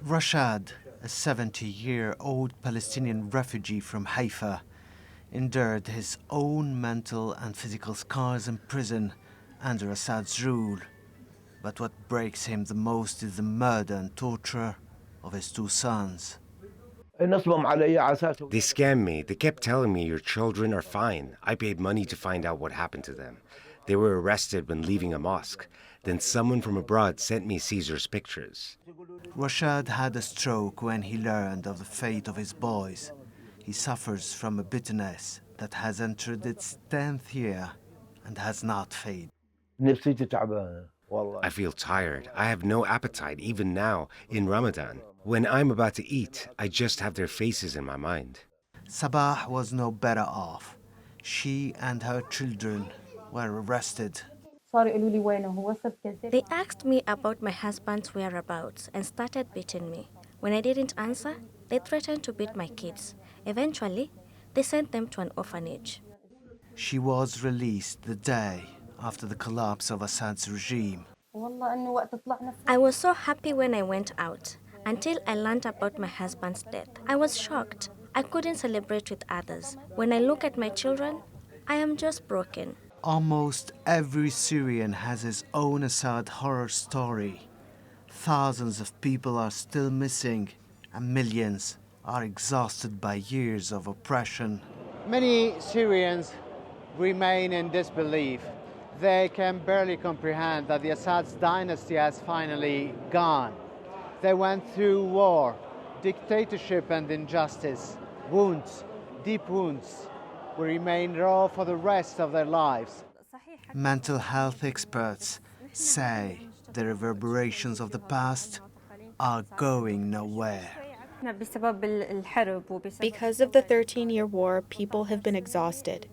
Rashad, a 70-year-old Palestinian refugee from Haifa, endured his own mental and physical scars in prison under Assad's rule. But what breaks him the most is the murder and torture of his two sons. They scammed me. They kept telling me your children are fine. I paid money to find out what happened to them. They were arrested when leaving a mosque. Then someone from abroad sent me Caesar's pictures. Rashad had a stroke when he learned of the fate of his boys. He suffers from a bitterness that has entered its 10th year and has not faded. I feel tired. I have no appetite even now in Ramadan. When I'm about to eat, I just have their faces in my mind. Sabah was no better off. She and her children were arrested. They asked me about my husband's whereabouts and started beating me. When I didn't answer, they threatened to beat my kids. Eventually, they sent them to an orphanage. She was released the day after the collapse of Assad's regime. I was so happy when I went out, until I learned about my husband's death. I was shocked. I couldn't celebrate with others. When I look at my children, I am just broken. Almost every Syrian has his own Assad horror story. Thousands of people are still missing, and millions are exhausted by years of oppression. Many Syrians remain in disbelief. They can barely comprehend that the Assad's dynasty has finally gone. They went through war, dictatorship and injustice, wounds, deep wounds, will remain raw for the rest of their lives. Mental health experts say the reverberations of the past are going nowhere. Because of the 13-year war, people have been exhausted.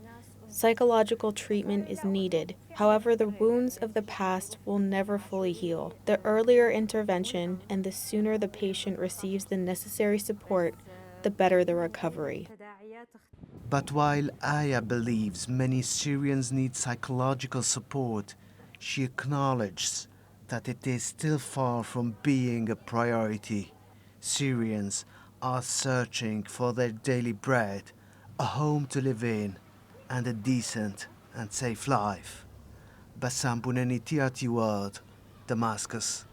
Psychological treatment is needed. However, the wounds of the past will never fully heal. The earlier intervention and the sooner the patient receives the necessary support, the better the recovery. But while Aya believes many Syrians need psychological support, she acknowledges that it is still far from being a priority. Syrians are searching for their daily bread, a home to live in, and a decent and safe life. Bassam Bounenni, TRT World, Damascus.